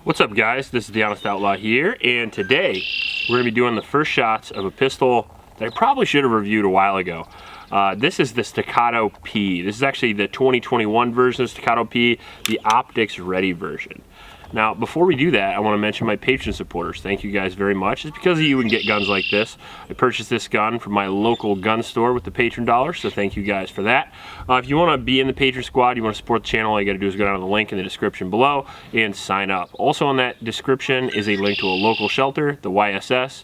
What's up, guys? This is the Honest Outlaw here, and today we're going to be doing the first shots of a pistol that I probably should have reviewed a while ago. This is the Staccato P. This is actually the 2021 version of Staccato P, the optics ready version. Now, before we do that, I want to mention my patron supporters. Thank you guys very much. It's because of you we can get guns like this. I purchased this gun from my local gun store with the patron dollar, so thank you guys for that. If you want to be in the patron squad, you want to support the channel, all you got to do is go down to the link in the description below and sign up. Also on that description is a link to a local shelter, the YSS,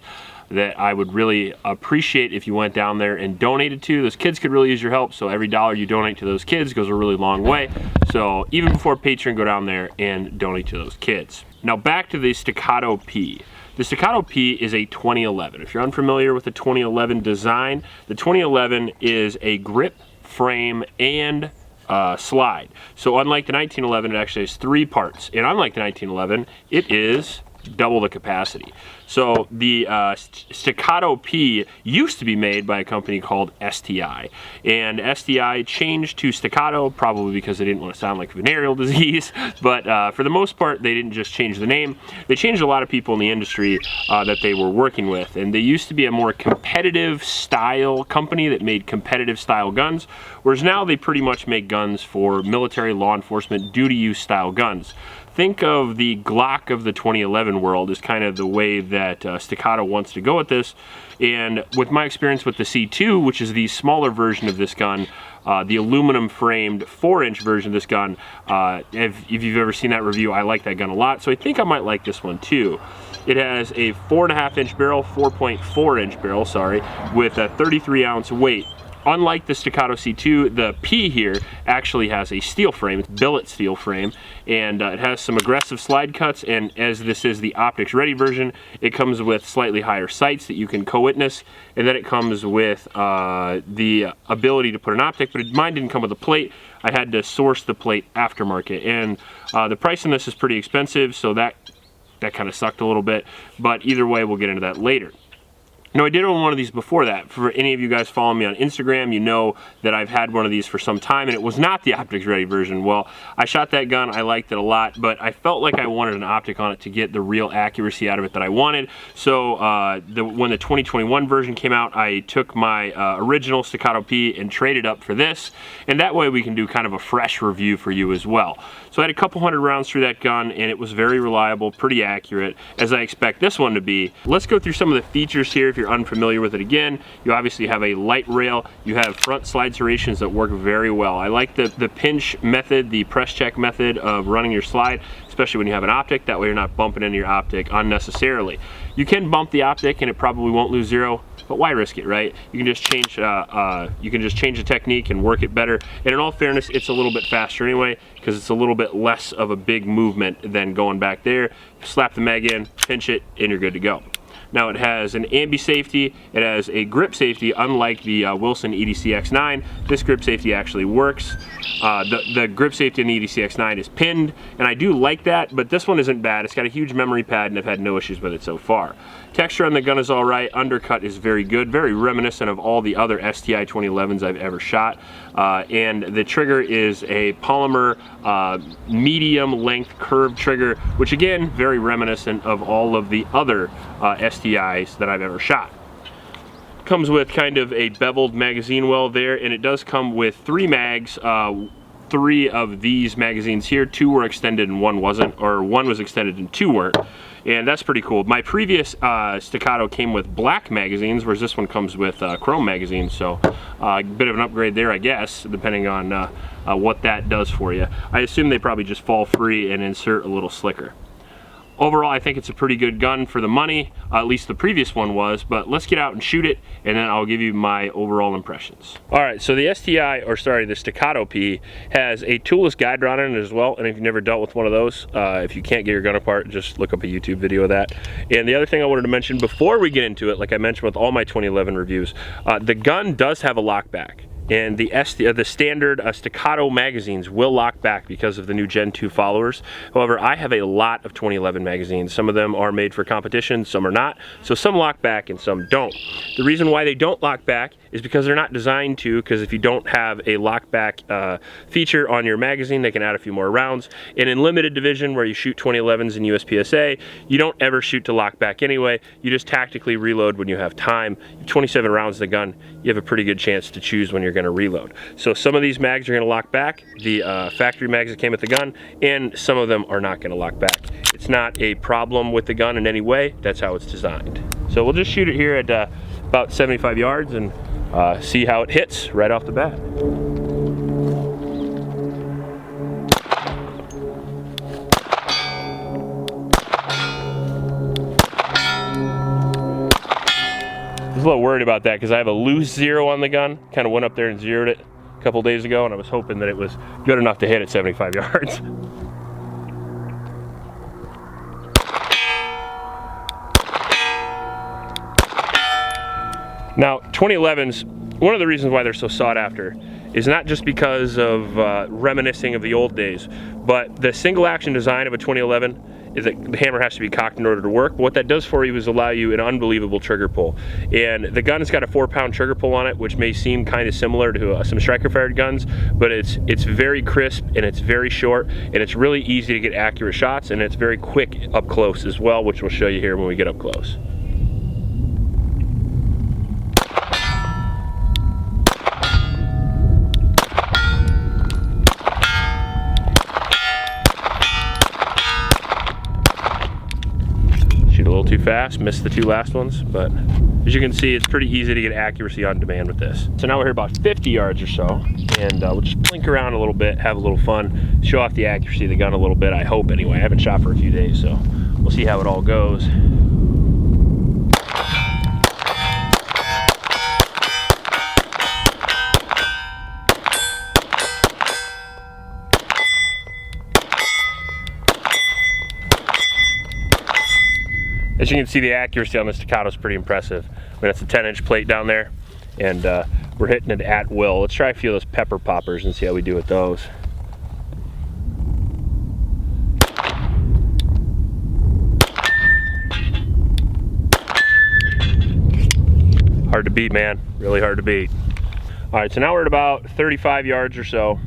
that I would really appreciate if you went down there and donated to. Those kids could really use your help, so every dollar you donate to those kids goes a really long way. So even before Patreon, go down there and donate to those kids. Now back to the Staccato P. The Staccato P is a 2011. If you're unfamiliar with the 2011 design, the 2011 is a grip, frame, and slide. So unlike the 1911, it actually has 3 parts. And unlike the 1911, it is double the capacity. So the Staccato P used to be made by a company called STI, and STI changed to Staccato probably because they didn't want to sound like venereal disease, but for the most part they didn't just change the name. They changed a lot of people in the industry that they were working with, and they used to be a more competitive style company that made competitive style guns, whereas now they pretty much make guns for military, law enforcement, duty use style guns. Think of the Glock of the 2011 world as kind of the way that Staccato wants to go with this. And with my experience with the C2, which is the smaller version of this gun, the aluminum framed 4-inch version of this gun, if you've ever seen that review, I like that gun a lot. So I think I might like this one too. It has a 4.5-inch barrel, 4.4-inch barrel, sorry, with a 33-ounce weight. Unlike the Staccato C2, the P here actually has a steel frame, it's billet steel frame, and it has some aggressive slide cuts, and as this is the optics ready version, it comes with slightly higher sights that you can co-witness, and then it comes with the ability to put an optic, but mine didn't come with a plate. I had to source the plate aftermarket, and the price on this is pretty expensive, so that kind of sucked a little bit, but either way, we'll get into that later. Now, I did own one of these before that. For any of you guys following me on Instagram, you know that I've had one of these for some time, and it was not the optics ready version. Well, I shot that gun, I liked it a lot, but I felt like I wanted an optic on it to get the real accuracy out of it that I wanted. So when the 2021 version came out, I took my original Staccato P and traded up for this, and that way we can do kind of a fresh review for you as well. So I had a couple hundred rounds through that gun, and it was very reliable, pretty accurate, as I expect this one to be. Let's go through some of the features here. If you're unfamiliar with it, again, you obviously have a light rail, you have front slide serrations that work very well. I like the pinch method, the press check method of running your slide, especially when you have an optic. That way you're not bumping into your optic unnecessarily. You can bump the optic and it probably won't lose zero, but why risk it, right? You can just change the technique and work it better. And in all fairness, it's a little bit faster anyway, because it's a little bit less of a big movement than going back there. Slap the mag in, pinch it, and you're good to go. Now it has an ambi safety, it has a grip safety. Unlike the Wilson EDC X9, this grip safety actually works. The grip safety in the EDC X9 is pinned, and I do like that, but this one isn't bad. It's got a huge memory pad, and I've had no issues with it so far. Texture on the gun is all right. Undercut is very good, very reminiscent of all the other STI 2011s I've ever shot. And the trigger is a polymer medium length curved trigger, which again, very reminiscent of all of the other STIs that I've ever shot. Comes with kind of a beveled magazine well there, and it does come with 3 mags. 3 of these magazines here, 2 were extended and 1 wasn't, or 1 was extended and 2 weren't. And that's pretty cool. My previous Staccato came with black magazines, whereas this one comes with chrome magazines, so a bit of an upgrade there, I guess, depending on what that does for you. I assume they probably just fall free and insert a little slicker. Overall, I think it's a pretty good gun for the money, at least the previous one was, but let's get out and shoot it, and then I'll give you my overall impressions. All right, so the the Staccato P has a toolless guide rod in it as well, and if you've never dealt with one of those, if you can't get your gun apart, just look up a YouTube video of that. And the other thing I wanted to mention before we get into it, like I mentioned with all my 2011 reviews, the gun does have a lockback. and the standard Staccato magazines will lock back because of the new Gen 2 followers. However, I have a lot of 2011 magazines. Some of them are made for competition, some are not. So some lock back and some don't. The reason why they don't lock back is because they're not designed to, because if you don't have a lock back feature on your magazine, they can add a few more rounds. And in limited division, where you shoot 2011s in USPSA, you don't ever shoot to lock back anyway. You just tactically reload when you have time. 27 rounds of the gun, you have a pretty good chance to choose when you're going to reload. So some of these mags are going to lock back, the factory mags that came with the gun, and some of them are not going to lock back. It's not a problem with the gun in any way. That's how it's designed. So we'll just shoot it here at about 75 yards and see how it hits right off the bat. I was a little worried about that because I have a loose zero on the gun. Kind of went up there and zeroed it a couple days ago, and I was hoping that it was good enough to hit at 75 yards. Now, 2011s, one of the reasons why they're so sought after is not just because of reminiscing of the old days, but the single action design of a 2011 is that the hammer has to be cocked in order to work. But what that does for you is allow you an unbelievable trigger pull. And the gun's got a 4-pound trigger pull on it, which may seem kind of similar to some striker fired guns, but it's very crisp and it's very short, and it's really easy to get accurate shots, and it's very quick up close as well, which we'll show you here when we get up close. A little too fast, missed the 2 last ones, but as you can see, it's pretty easy to get accuracy on demand with this. So now we're here about 50 yards or so, and we'll just blink around a little bit, have a little fun, show off the accuracy of the gun a little bit, I hope anyway. I haven't shot for a few days, so we'll see how it all goes. As you can see, the accuracy on the Staccato is pretty impressive. I mean, it's a 10-inch plate down there, and we're hitting it at will. Let's try a few of those pepper poppers and see how we do with those. Hard to beat, man. Really hard to beat. All right, so now we're at about 35 yards or so.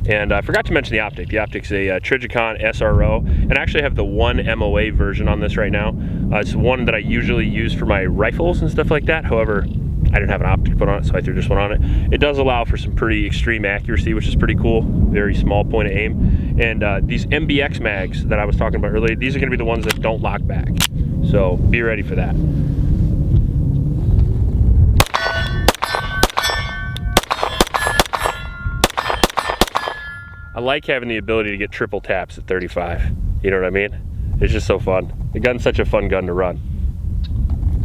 And I forgot to mention the optic. The optic's a Trijicon SRO, and I actually have the 1 MOA version on this right now. It's one that I usually use for my rifles and stuff like that. However, I didn't have an optic put on it, so I threw this one on it. It does allow for some pretty extreme accuracy, which is pretty cool. Very small point of aim. And these MBX mags that I was talking about earlier, these are gonna be the ones that don't lock back. So be ready for that. I like having the ability to get triple taps at 35. You know what I mean? It's just so fun. The gun's such a fun gun to run.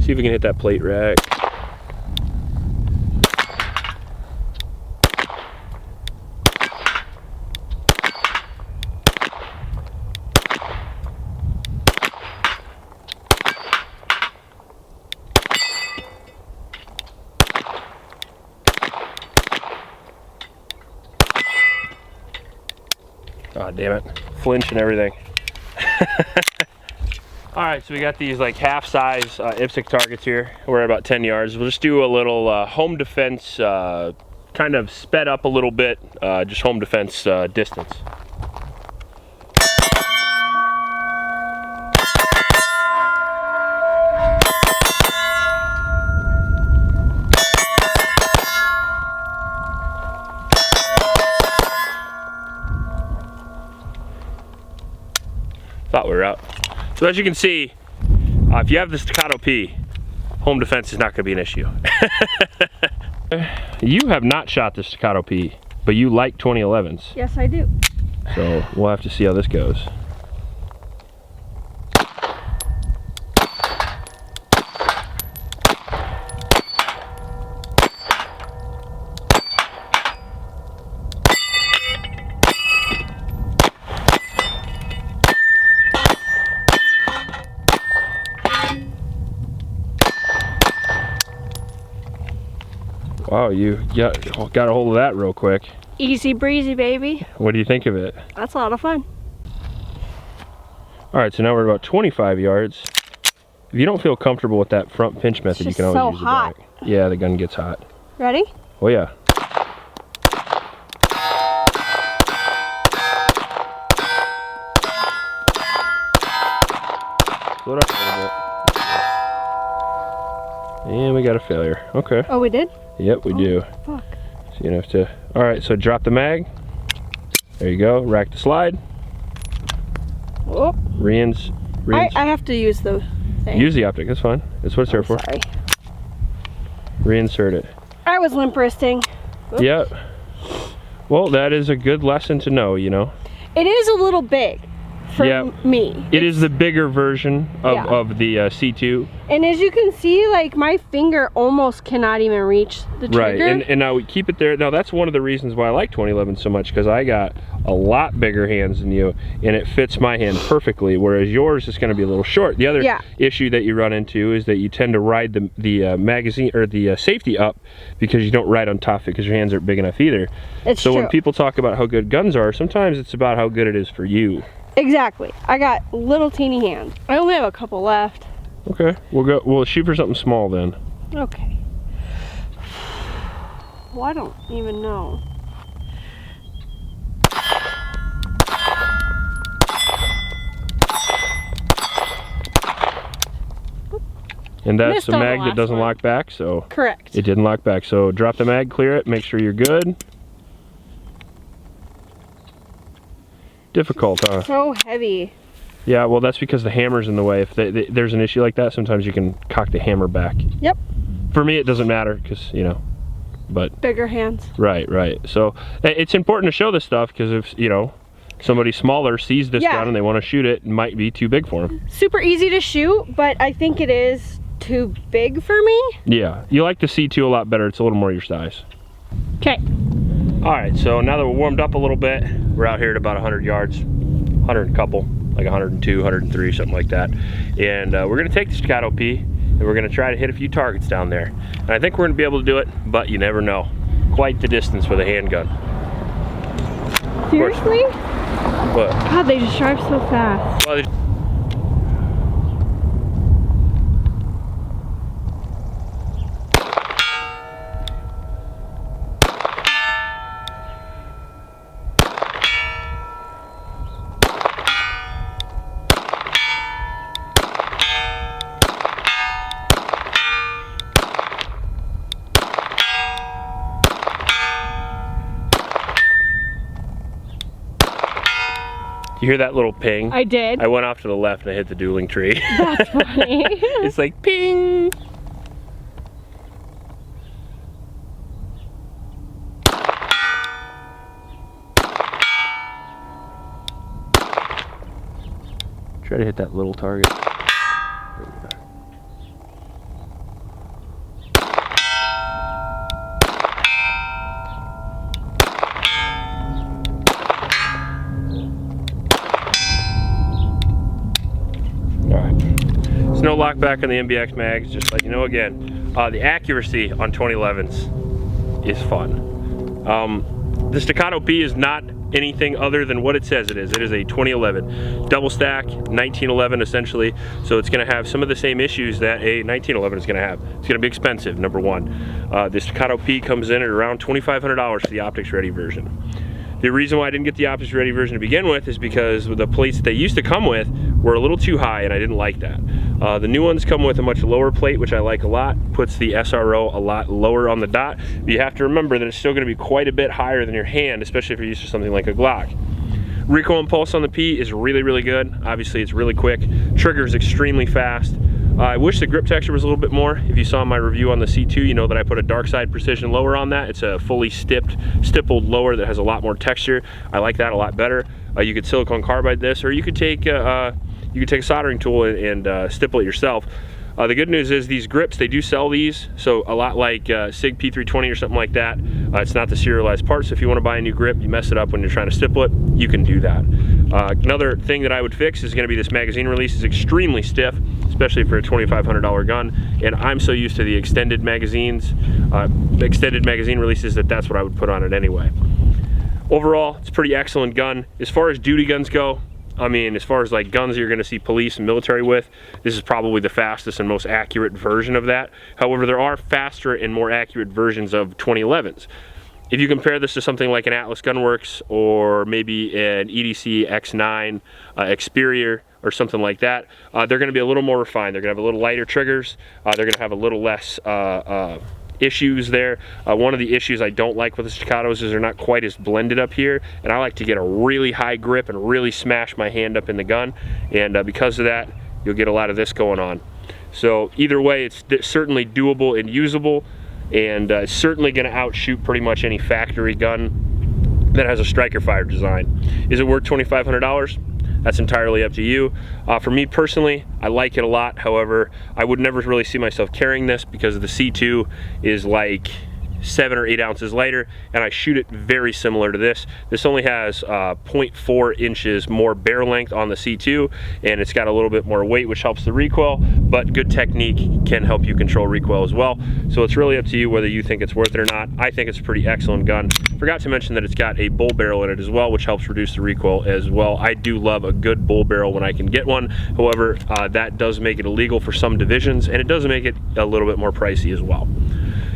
See if we can hit that plate rack. Oh, damn it. Flinch and everything. All right, so we got these like half-size IPSC targets here. We're at about 10 yards. We'll just do a little home defense, kind of sped up a little bit, just home defense distance. Thought we were out. So as you can see, if you have the Staccato P, home defense is not going to be an issue. You have not shot the Staccato P, but you like 2011s. Yes, I do. So we'll have to see how this goes. Wow, you got a hold of that real quick. Easy breezy, baby. What do you think of it? That's a lot of fun. All right, so now we're about 25 yards. If you don't feel comfortable with that front pinch method, you can always use the back. Yeah, the gun gets hot. Ready? Oh yeah. Slow it up a little bit. And we got a failure. Okay. Oh, we did? Yep, we do. Fuck. So you have to. All right, so drop the mag. There you go. Rack the slide. Oh. Reins. I have to use the thing. Use the optic. That's fine. That's what it's there for. Sorry. Reinsert it. I was limp wristing. Oops. Yep. Well, that is a good lesson to know, you know. It is a little big for me. It is the bigger version of the C2. And as you can see, like my finger almost cannot even reach the trigger. Right, and now we keep it there. Now that's one of the reasons why I like 2011 so much, because I got a lot bigger hands than you, and it fits my hand perfectly, whereas yours is going to be a little short. The other issue that you run into is that you tend to ride the magazine or the safety up because you don't ride on top of it because your hands aren't big enough either. It's true. When people talk about how good guns are, sometimes it's about how good it is for you. Exactly. I got little teeny hands. I only have a couple left. Okay, we'll shoot for something small then. Okay. Well, I don't even know. And that's the mag that doesn't lock back, so correct. It didn't lock back. So drop the mag, clear it, make sure you're good. Difficult, huh? So heavy. Yeah, well, that's because the hammer's in the way. If there's an issue like that, sometimes you can cock the hammer back. Yep. For me, it doesn't matter because, you know, but... Bigger hands. Right, right. So it's important to show this stuff because if, you know, somebody smaller sees this gun and they want to shoot it, it might be too big for them. Super easy to shoot, but I think it is too big for me. Yeah, you like the C2 a lot better. It's a little more your size. Okay. All right, so now that we're warmed up a little bit, we're out here at about 100 yards, 100 and couple, like 102, 103, something like that. And we're gonna take the Staccato P and we're gonna try to hit a few targets down there. And I think we're gonna be able to do it, but you never know. Quite the distance with a handgun. Seriously? What? God, they just drive so fast. Well, you hear that little ping? I did. I went off to the left and I hit the dueling tree. That's funny. It's like ping. Try to hit that little target. There we go. There's no lock back on the MBX mags, just let you know again. The accuracy on 2011s is fun. The Staccato P is not anything other than what it says it is. It is a 2011 double stack, 1911 essentially, so it's going to have some of the same issues that a 1911 is going to have. It's going to be expensive, number one. The Staccato P comes in at around $2,500 for the optics ready version. The reason why I didn't get the optics ready version to begin with is because the plates that they used to come with were a little too high and I didn't like that. The new ones come with a much lower plate, which I like a lot, puts the SRO a lot lower on the dot. But you have to remember that it's still going to be quite a bit higher than your hand, especially if you're used to something like a Glock. Recoil and pulse on the P is really, really good. Obviously it's really quick. Trigger is extremely fast. I wish the grip texture was a little bit more. If you saw my review on the C2, you know that I put a dark side precision lower on that. It's a fully stippled lower that has a lot more texture. I like that a lot better. You could silicone carbide this, or you could take a soldering tool and stipple it yourself. The good news is these grips, they do sell these, so a lot like SIG P320 or something like that. It's not the serialized part, so if you want to buy a new grip, you mess it up when you're trying to stipple it, you can do that. Another thing that I would fix is going to be this magazine release is extremely stiff. This especially for a $2,500 gun. And I'm so used to the extended magazines, extended magazine releases, that's what I would put on it anyway. Overall, it's a pretty excellent gun. As far as duty guns go, I mean, as far as like guns you're gonna see police and military with, this is probably the fastest and most accurate version of that. However, there are faster and more accurate versions of 2011s. If you compare this to something like an Atlas Gunworks or maybe an EDC X9 Experior or something like that, they're gonna be a little more refined. They're gonna have a little lighter triggers. They're gonna have a little less issues there. One of the issues I don't like with the Staccatos is they're not quite as blended up here, and I like to get a really high grip and really smash my hand up in the gun, and because of that, you'll get a lot of this going on. So either way, it's certainly doable and usable, and certainly going to outshoot pretty much any factory gun that has a striker fire design. Is it worth $2,500? That's entirely up to you. For me personally, I like it a lot. However, I would never really see myself carrying this because the C2 is like 7 or 8 ounces lighter, and I shoot it very similar to this. This only has 0.4 inches more barrel length on the C2, and it's got a little bit more weight, which helps the recoil, but good technique can help you control recoil as well. So it's really up to you whether you think it's worth it or not. I think it's a pretty excellent gun. Forgot to mention that it's got a bull barrel in it as well, which helps reduce the recoil as well. I do love a good bull barrel when I can get one. However, that does make it illegal for some divisions, and it does make it a little bit more pricey as well.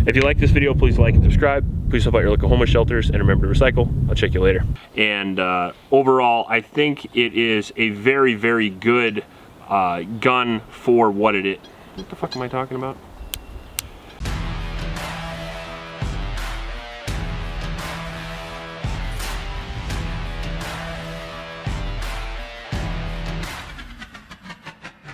If you like this video, please like and subscribe. Please help out your local homeless shelters, and remember to recycle. I'll check you later. And overall, I think it is a very, very good gun for what it is. What the fuck am I talking about?